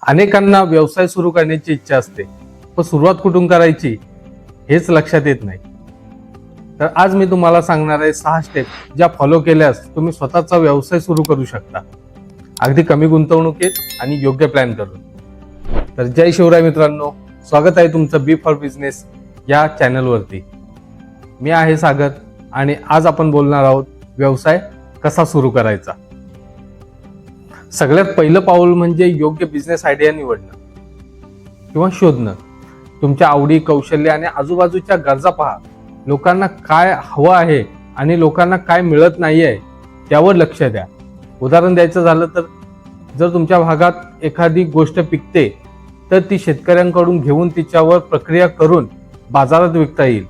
अनेकांना व्यवसाय सुरू करण्याची इच्छा असते, पण सुरुवात कुठून करायची हेच लक्षात येत नाही. तर आज मी तुम्हाला सांगणार आहे 6 स्टेप ज्या फॉलो केल्यास तुम्ही स्वतःचा व्यवसाय सुरू करू शकता, अगदी कमी गुंतवणुकीत आणि योग्य प्लॅन करून. तर जय शिवराय मित्रांनो, स्वागत आहे तुमचं बी फॉर बिझनेस या चॅनलवरती. मी आहे सागर आणि आज आपण बोलणार आहोत व्यवसाय कसा सुरू करायचा. सगळ्यात पहिलं पाऊल म्हणजे योग्य बिझनेस आयडिया निवडणं किंवा शोधणं. तुमच्या आवडी, कौशल्य आणि आजूबाजूच्या गरजा पहा. लोकांना काय हवं आहे आणि लोकांना काय मिळत नाही आहे त्यावर लक्ष द्या. उदाहरण द्यायचं झालं तर जर तुमच्या भागात एखादी गोष्ट पिकते तर ती शेतकऱ्यांकडून घेऊन तिच्यावर प्रक्रिया करून बाजारात विकता येईल.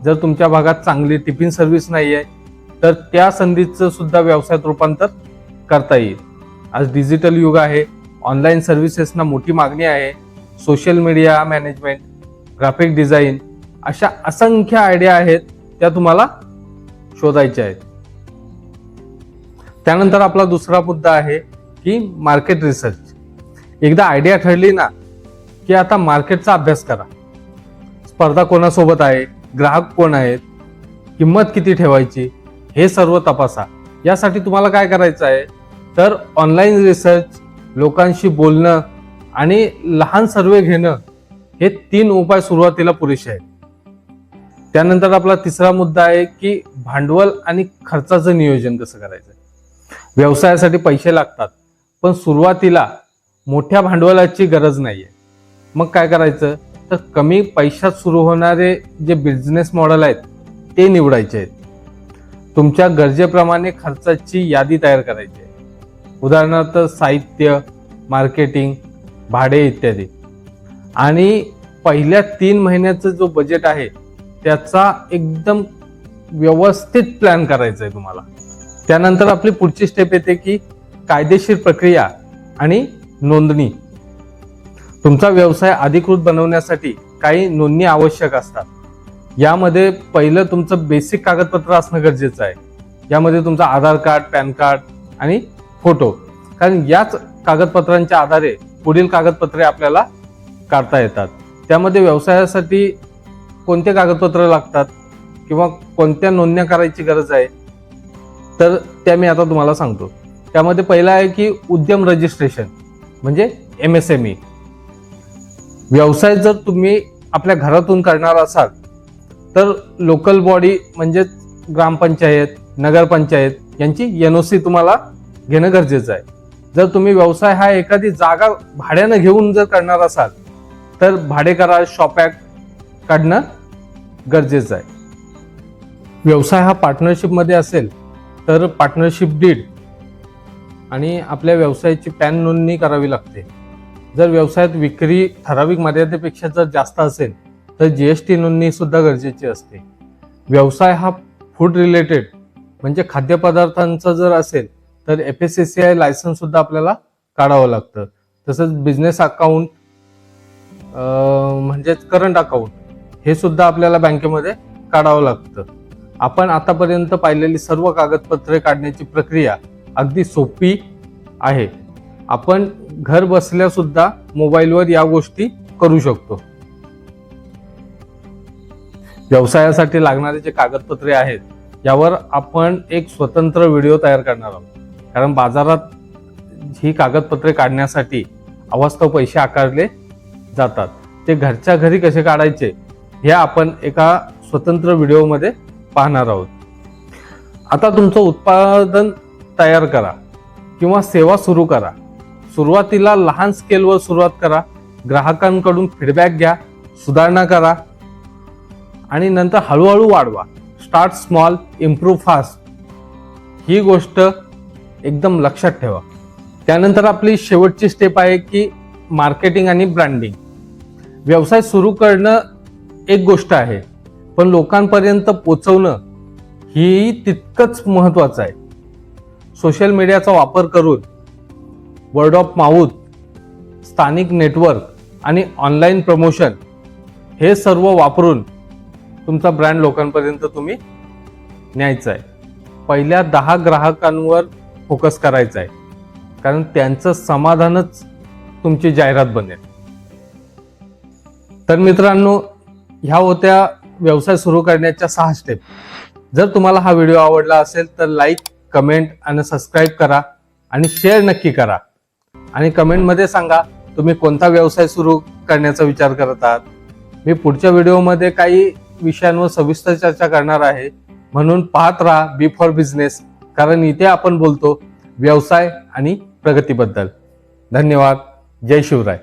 जर तुमच्या भागात चांगली टिफिन सर्व्हिस नाही आहे तर त्या संधीचं सुद्धा व्यवसायात रूपांतर करता येईल. आज डिजिटल युग आहे, ऑनलाईन सर्व्हिसेसना मोठी मागणी आहे. Social media management, graphic design अशा असंख्य आयडिया आहेत, त्या तुम्हाला शोधायच्या आहेत. त्यानंतर आपला दुसरा मुद्दा आहे की मार्केट रिसर्च. एकदा आयडिया ठरली ना की आता मार्केटचा अभ्यास करा. स्पर्धा कोणासोबत आहे, ग्राहक कोण आहेत, किंमत किती ठेवायची हे सर्व तपासा. यासाठी तुम्हाला काय करायचं आहे तर ऑनलाईन रिसर्च, लोकांशी बोलणं आणि लहान सर्वे घेणं हे 3 उपाय सुरुवातीला पुरेसे आहेत. त्यानंतर आपला तिसरा मुद्दा आहे की भांडवल आणि खर्चाचं नियोजन कसं करायचं. व्यवसायासाठी पैसे लागतात, पण सुरुवातीला मोठ्या भांडवलाची गरज नाहीये. मग काय करायचं तर कमी पैशात सुरू होणारे जे बिझनेस मॉडेल आहेत ते निवडायचे आहेत. तुमच्या गरजेप्रमाणे खर्चाची यादी तयार करायची आहे. उदाहरणार्थ साहित्य, मार्केटिंग, भाडे इत्यादी. आणि पहिल्या 3 महिन्याचं जो बजेट आहे त्याचा एकदम व्यवस्थित प्लॅन करायचा आहे तुम्हाला. त्यानंतर आपली पुढची स्टेप येते की कायदेशीर प्रक्रिया आणि नोंदणी. तुमचा व्यवसाय अधिकृत बनवण्यासाठी काही नोंदणी आवश्यक असतात. यामध्ये पहिलं तुमचं बेसिक कागदपत्र असणं गरजेचं आहे. यामध्ये तुमचं आधार कार्ड, पॅन कार्ड आणि फोटो, कारण याच कागदपत्रांच्या आधारे पुढील कागदपत्रे आपल्याला काढता येतात. त्यामध्ये व्यवसायासाठी कोणते कागदपत्र लागतात किंवा कोणत्या नोंदण्या करायची गरज आहे तर त्या मी आता तुम्हाला सांगतो. त्यामध्ये पहिला आहे की उद्यम रजिस्ट्रेशन म्हणजे MSME. व्यवसाय जर तुम्ही आपल्या घरातून करणार असाल तर लोकल बॉडी म्हणजे ग्रामपंचायत, नगरपंचायत यांची NOC तुम्हाला घेणं गरजेचं आहे. जर तुम्ही व्यवसाय हा एखादी जागा भाड्यानं घेऊन जर करणार असाल तर भाडे करार, शॉप ॲक्ट काढणं गरजेचं आहे. व्यवसाय हा पार्टनरशिपमध्ये असेल तर पार्टनरशिप डीड आणि आपल्या व्यवसायाची पॅन नोंदणी करावी लागते. जर व्यवसायात विक्री ठराविक मर्यादेपेक्षा जर जास्त असेल तर GST नोंदणी सुद्धा गरजेची असते. व्यवसाय हा फूड रिलेटेड म्हणजे खाद्यपदार्थांचा जर असेल तर FSSAI लायसन्स सुद्धा आपल्याला काढावं लागतं. तसंच बिझनेस अकाउंट म्हणजेच करंट अकाउंट हे सुद्धा आपल्याला बँकेमध्ये काढावं लागतं. आपण आतापर्यंत पाहिलेली सर्व कागदपत्रे काढण्याची प्रक्रिया अगदी सोपी आहे. आपण घर बसल्या सुद्धा मोबाईलवर या गोष्टी करू शकतो. व्यवसायासाठी लागणारे जे कागदपत्रे आहेत यावर आपण एक स्वतंत्र व्हिडिओ तयार करणार आहोत, कारण बाजारात ही कागदपत्रे काढण्यासाठी अवास्तव पैसे आकारले जातात. ते घरच्या घरी कसे काढायचे हे आपण एका स्वतंत्र व्हिडिओमध्ये पाहणार आहोत. आता तुमचं उत्पादन तयार करा किंवा सेवा सुरू करा. सुरुवातीला लहान स्केलवर सुरुवात करा. ग्राहकांकडून फीडबॅक घ्या, सुधारणा करा आणि नंतर हळूहळू वाढवा. स्टार्ट स्मॉल, इम्प्रूव्ह फास्ट ही गोष्ट एकदम लक्षात ठेवा. त्यानंतर आपली शेवटची स्टेप आहे की मार्केटिंग आणि ब्रँडिंग. व्यवसाय सुरू करणं एक गोष्ट आहे, पण लोकांपर्यंत पोहोचवणं ही तितकंच महत्वाचं आहे. सोशल मीडियाचा वापर करून वर्ड ऑफ माउथ, स्थानिक नेटवर्क आणि ऑनलाईन प्रमोशन हे सर्व वापरून तुमचा ब्रँड लोकांपर्यंत तुम्ही न्यायचा आहे. पहिल्या 10 ग्राहकांवर फोकस करायचा आहे, कारण त्यांचं समाधानच तुमची जाहिरात बनेल. तर मित्रांनो, ह्या होत्या व्यवसाय सुरू करण्याच्या 6 स्टेप. जर तुम्हाला हा व्हिडिओ आवडला असेल तर लाईक, कमेंट आणि सबस्क्राईब करा आणि शेअर नक्की करा. आणि कमेंटमध्ये सांगा तुम्ही कोणता व्यवसाय सुरू करण्याचा विचार करत आहात. मी पुढच्या व्हिडिओमध्ये काही विषयांवर सविस्तर चर्चा करणार आहे, म्हणून पाहत राहा बी फॉर बिझनेस, कारण इथे आपण बोलतो व्यवसाय आणि प्रगतीबद्दल. धन्यवाद. जय शिवराय.